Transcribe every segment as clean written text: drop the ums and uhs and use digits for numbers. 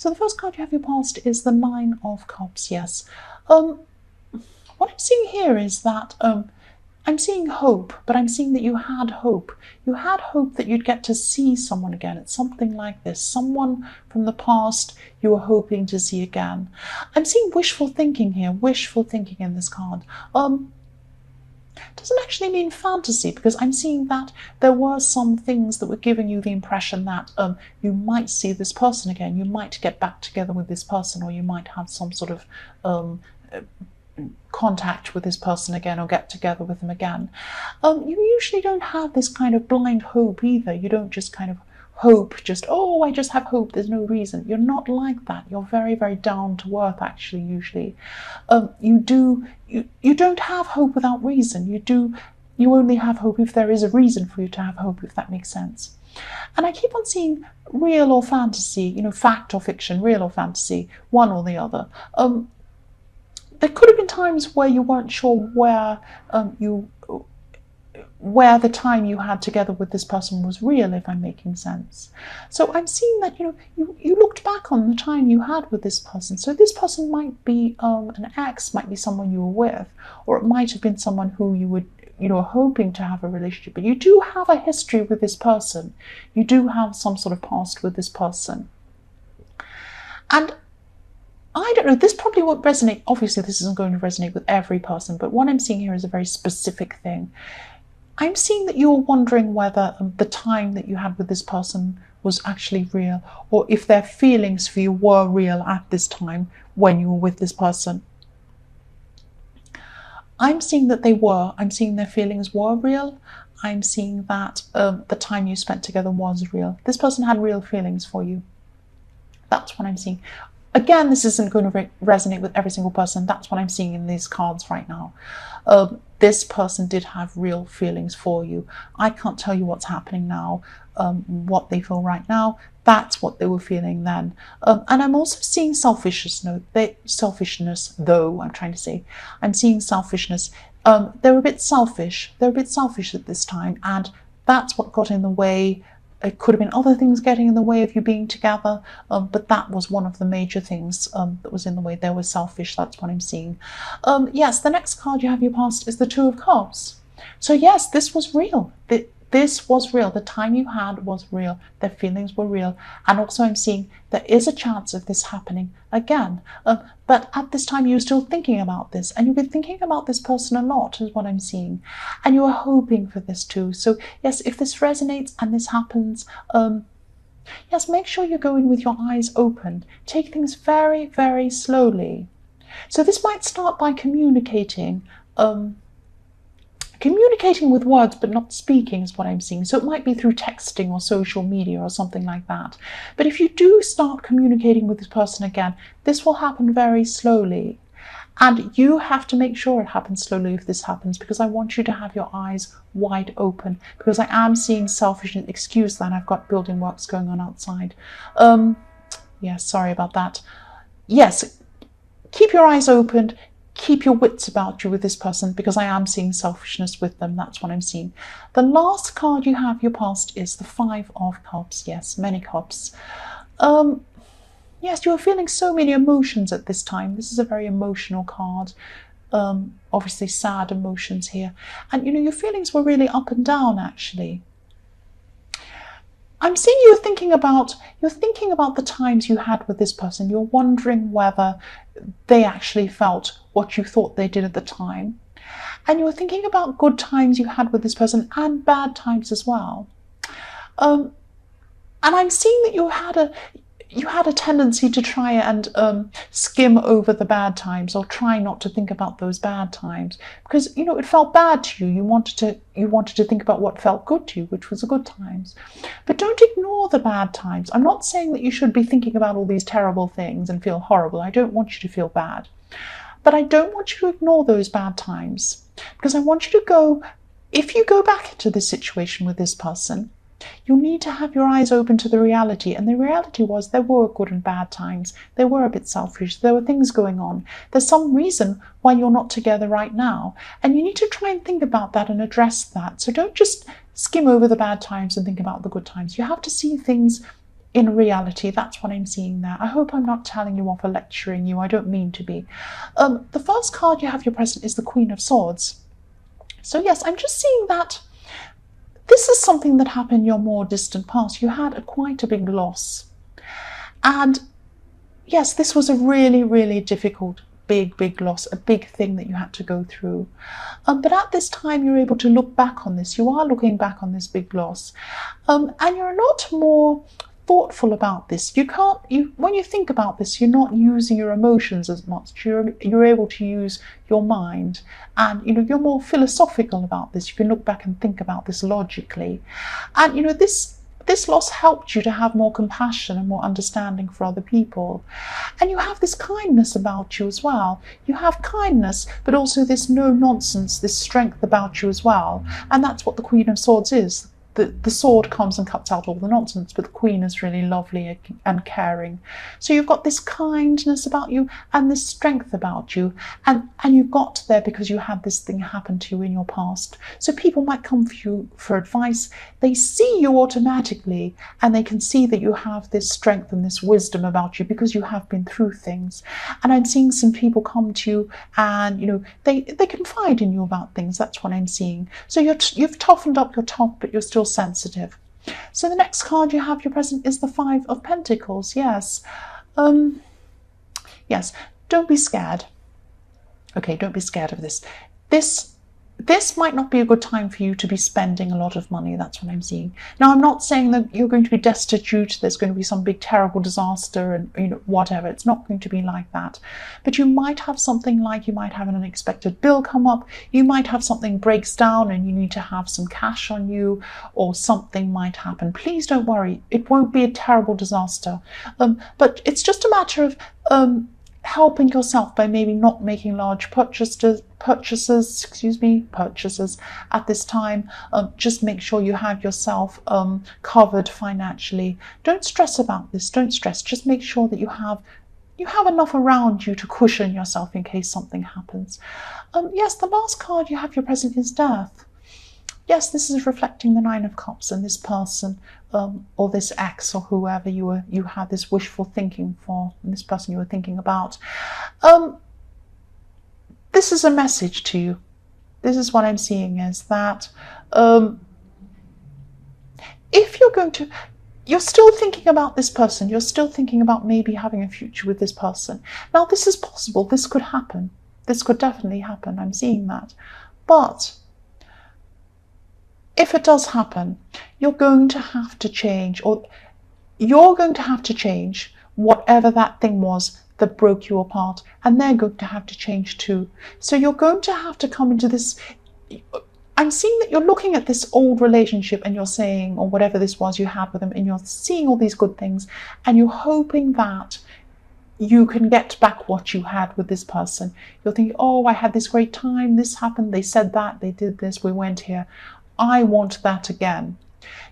So the first card you have your past is the Nine of Cups, yes. What I'm seeing here is that I'm seeing hope, but I'm seeing that you had hope. You had hope that you'd get to see someone again. It's something like this. Someone from the past you were hoping to see again. I'm seeing wishful thinking here, wishful thinking in this card. Doesn't actually mean fantasy, because I'm seeing that there were some things that were giving you the impression that you might see this person again, you might get back together with this person, or you might have some sort of contact with this person again, or get together with them again. You usually don't have this kind of blind hope either. You don't just kind of hope, I just have hope, there's no reason. You're not like that. You're very, very down to earth, actually, usually. You don't have hope without reason. You only have hope if there is a reason for you to have hope, if that makes sense. And I keep on seeing real or fantasy, fact or fiction, real or fantasy, one or the other. There could have been times where you weren't sure where the time you had together with this person was real, if I'm making sense. So I'm seeing that you looked back on the time you had with this person. So this person might be an ex, might be someone you were with, or it might have been someone who you would hoping to have a relationship. But you do have a history with this person. You do have some sort of past with this person. And I don't know, this probably won't resonate. Obviously, this isn't going to resonate with every person, but what I'm seeing here is a very specific thing. I'm seeing that you're wondering whether the time that you had with this person was actually real, or if their feelings for you were real at this time when you were with this person. I'm seeing that they were. I'm seeing their feelings were real. I'm seeing that the time you spent together was real. This person had real feelings for you. That's what I'm seeing. Again, this isn't going to resonate with every single person. That's what I'm seeing in these cards right now. This person did have real feelings for you. I can't tell you what's happening now, what they feel right now. That's what they were feeling then. And I'm also seeing selfishness, though, I'm trying to say. I'm seeing selfishness. They're a bit selfish. They're a bit selfish at this time, and that's what got in the way. It could have been other things getting in the way of you being together, but that was one of the major things that was in the way. They were selfish, that's what I'm seeing. Yes, the next card you have in your past is the Two of Cups. So yes, this was real. This was real. The time you had was real. Their feelings were real. And also I'm seeing there is a chance of this happening again. But at this time you were still thinking about this. And you've been thinking about this person a lot, is what I'm seeing. And you are hoping for this too. So yes, if this resonates and this happens, yes, make sure you're going with your eyes open. Take things very, very slowly. So this might start by communicating with words but not speaking is what I'm seeing. So it might be through texting or social media or something like that. But if you do start communicating with this person again, this will happen very slowly. And you have to make sure it happens slowly if this happens, because I want you to have your eyes wide open, because I am seeing selfishness. Excuse that, I've got building works going on outside. Yeah, sorry about that. Yes, keep your eyes open. Keep your wits about you with this person, because I am seeing selfishness with them. That's what I'm seeing. The last card you have your past is the Five of Cups. Yes, many cups. Yes, you're feeling so many emotions at this time. This is a very emotional card. Obviously sad emotions here. And your feelings were really up and down, actually. I'm seeing you're thinking about the times you had with this person. You're wondering whether they actually felt what you thought they did at the time. And you're thinking about good times you had with this person and bad times as well. And I'm seeing that you had a tendency to try and skim over the bad times, or try not to think about those bad times, because it felt bad to you. You wanted to think about what felt good to you, which was the good times. But don't ignore the bad times. I'm not saying that you should be thinking about all these terrible things and feel horrible. I don't want you to feel bad. But I don't want you to ignore those bad times, because I want you to go, if you go back into this situation with this person, you need to have your eyes open to the reality. And the reality was there were good and bad times. They were a bit selfish. There were things going on. There's some reason why you're not together right now. And you need to try and think about that and address that. So don't just skim over the bad times and think about the good times. You have to see things in reality. That's what I'm seeing there. I hope I'm not telling you off or lecturing you. I don't mean to be. The first card you have your present is the Queen of Swords. So yes, I'm just seeing that this is something that happened in your more distant past. You had quite a big loss. And yes, this was a really, really difficult, big loss, a big thing that you had to go through. But at this time, you're able to look back on this. You are looking back on this big loss. And you're a lot more thoughtful about this. When you think about this, you're not using your emotions as much. You're able to use your mind, and you're more philosophical about this. You can look back and think about this logically, and this loss helped you to have more compassion and more understanding for other people. And you have this kindness about you as well. You have kindness, but also this no nonsense, this strength about you as well. And that's what the Queen of Swords is. The sword comes and cuts out all the nonsense, but the Queen is really lovely and caring. So you've got this kindness about you and this strength about you, and you got there because you had this thing happen to you in your past. So people might come for you for advice. They see you automatically, and they can see that you have this strength and this wisdom about you because you have been through things. And I'm seeing some people come to you, and they confide in you about things. That's what I'm seeing. So you've toughened up your top, but you're still sensitive. So the next card you have your present is the Five of Pentacles. Yes. Yes, don't be scared. Okay, don't be scared of this. This might not be a good time for you to be spending a lot of money. That's what I'm seeing. Now, I'm not saying that you're going to be destitute, there's going to be some big terrible disaster and whatever. It's not going to be like that. But you might have something like, you might have an unexpected bill come up. You might have something breaks down and you need to have some cash on you, or something might happen. Please don't worry. It won't be a terrible disaster. But it's just a matter of helping yourself by maybe not making large purchases at this time. Just make sure you have yourself covered financially. Don't stress about this. Don't stress. Just make sure that you have enough around you to cushion yourself in case something happens. Yes, the last card you have your present is Death. Yes, this is reflecting the Nine of Cups and this person, or this ex, or whoever you had this wishful thinking for, and this person you were thinking about. This is a message to you. This is what I'm seeing, is that if you're still thinking about this person, you're still thinking about maybe having a future with this person. Now, this is possible. This could happen. This could definitely happen. I'm seeing that. But if it does happen, you're going to have to change, or you're going to have to change whatever that thing was that broke you apart, and they're going to have to change too. So you're going to have to come into this. I'm seeing that you're looking at this old relationship and you're saying, or whatever this was you had with them, and you're seeing all these good things, and you're hoping that you can get back what you had with this person. You're thinking, oh, I had this great time, this happened, they said that, they did this, we went here. I want that again.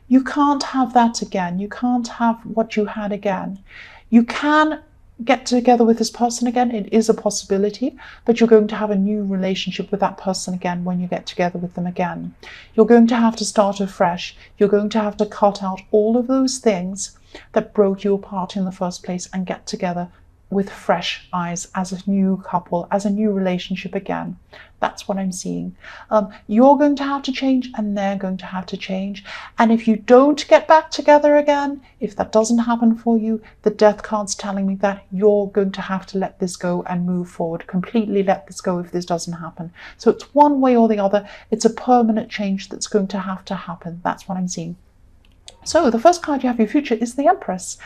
You can't have that again. You can't have what you had again. You can get together with this person again. It is a possibility, but you're going to have a new relationship with that person again when you get together with them again. You're going to have to start afresh. You're going to have to cut out all of those things that broke you apart in the first place and get together with fresh eyes as a new couple, as a new relationship again. That's what I'm seeing. You're going to have to change, and they're going to have to change. And if you don't get back together again, if that doesn't happen for you, the Death card's telling me that you're going to have to let this go and move forward. Completely let this go if this doesn't happen. So it's one way or the other. It's a permanent change that's going to happen. That's what I'm seeing. So the first card you have for your future is the Empress.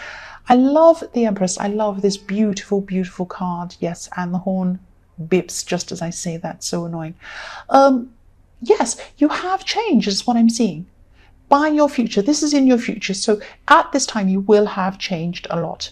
I love the Empress. I love this beautiful, beautiful card. Yes, and the horn bips just as I say that. So annoying. Yes, you have change is what I'm seeing. By your future. This is in your future. So at this time, you will have changed a lot.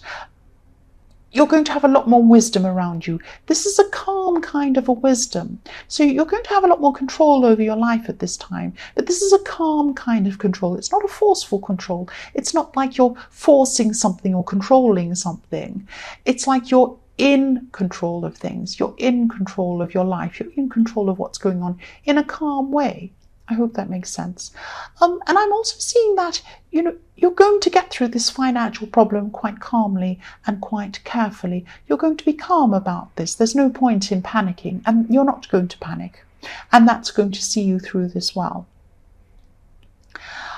You're going to have a lot more wisdom around you. This is a calm kind of a wisdom. So you're going to have a lot more control over your life at this time. But this is a calm kind of control. It's not a forceful control. It's not like you're forcing something or controlling something. It's like you're in control of things. You're in control of your life. You're in control of what's going on in a calm way. I hope that makes sense. And I'm also seeing that, you're going to get through this financial problem quite calmly and quite carefully. You're going to be calm about this. There's no point in panicking, and you're not going to panic. And that's going to see you through this well.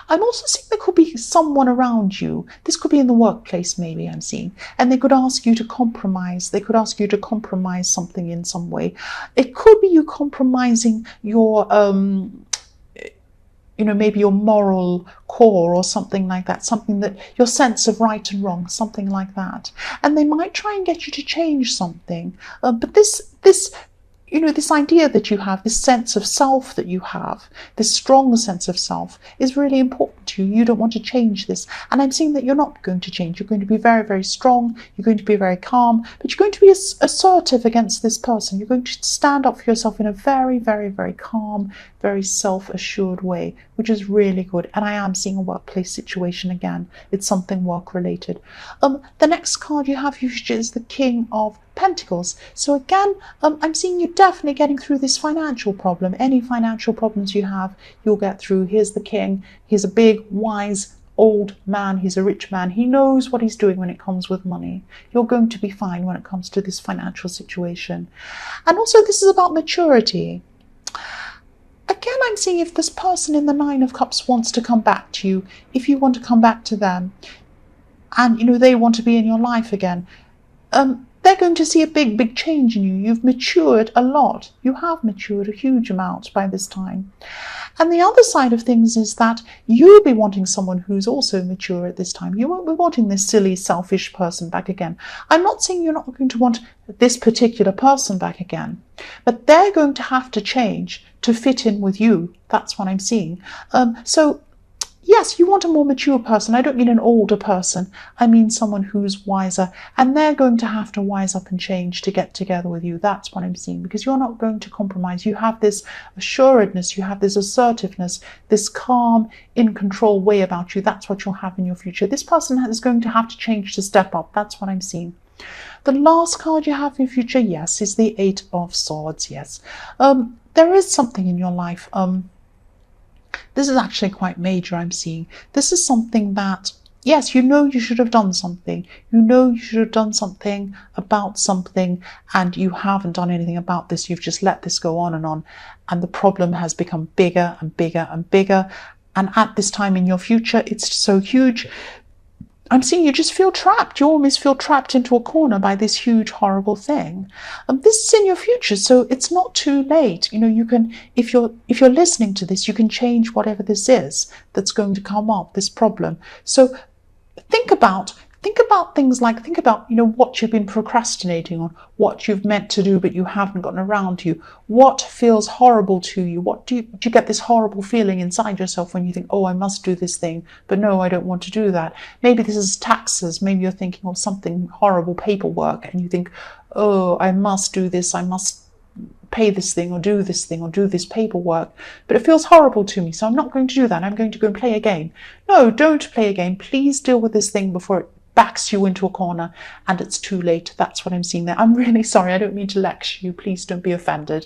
I'm also seeing there could be someone around you. This could be in the workplace, maybe, I'm seeing. And they could ask you to compromise. They could ask you to compromise something in some way. It could be you compromising your maybe your moral core or something like that, something that your sense of right and wrong, something like that. And they might try and get you to change something. But this idea that you have, this sense of self that you have, this strong sense of self is really important to you. You don't want to change this. And I'm seeing that you're not going to change. You're going to be very, very strong. You're going to be very calm, but you're going to be assertive against this person. You're going to stand up for yourself in a very, very, very calm, very self-assured way, which is really good. And I am seeing a workplace situation again. It's something work-related. The next card you have usually is the King of Pentacles. So again, I'm seeing you definitely getting through this financial problem. Any financial problems you have, you'll get through. Here's the King. He's a big, wise, old man. He's a rich man. He knows what he's doing when it comes with money. You're going to be fine when it comes to this financial situation. And also, this is about maturity. Again, I'm seeing if this person in the Nine of Cups wants to come back to you, if you want to come back to them, and they want to be in your life again, they're going to see a big, big change in you. You've matured a lot. You have matured a huge amount by this time. And the other side of things is that you'll be wanting someone who's also mature at this time. You won't be wanting this silly, selfish person back again. I'm not saying you're not going to want this particular person back again, but they're going to have to change to fit in with you. That's what I'm seeing. So yes, you want a more mature person. I don't mean an older person. I mean someone who's wiser, and they're going to have to wise up and change to get together with you. That's what I'm seeing, because you're not going to compromise. You have this assuredness, you have this assertiveness, this calm, in control way about you. That's what you'll have in your future. This person is going to have to change to step up. That's what I'm seeing. The last card you have in your future, yes, is the Eight of Swords. Yes, there is something in your life. This is actually quite major, I'm seeing. This is something that, yes, you should have done something. You should have done something about something, and you haven't done anything about this. You've just let this go on. And the problem has become bigger and bigger and bigger. And at this time in your future, it's so huge. I'm seeing you just feel trapped. You almost feel trapped into a corner by this huge, horrible thing. This is in your future, so it's not too late. You can, if you're listening to this, you can change whatever this is that's going to come up, this problem. So think about things like, what you've been procrastinating on, what you've meant to do but you haven't gotten around to, what feels horrible to you. What do you get this horrible feeling inside yourself when you think, oh, I must do this thing, but no, I don't want to do that. Maybe this is taxes. Maybe you're thinking of something horrible, paperwork, and you think, oh, I must do this, I must pay this thing or do this thing or do this paperwork, but it feels horrible to me, so I'm not going to do that. I'm going to go and play a game. No, don't play a game. Please deal with this thing before it backs you into a corner and it's too late. That's what I'm seeing there. I'm really sorry. I don't mean to lecture you. Please don't be offended.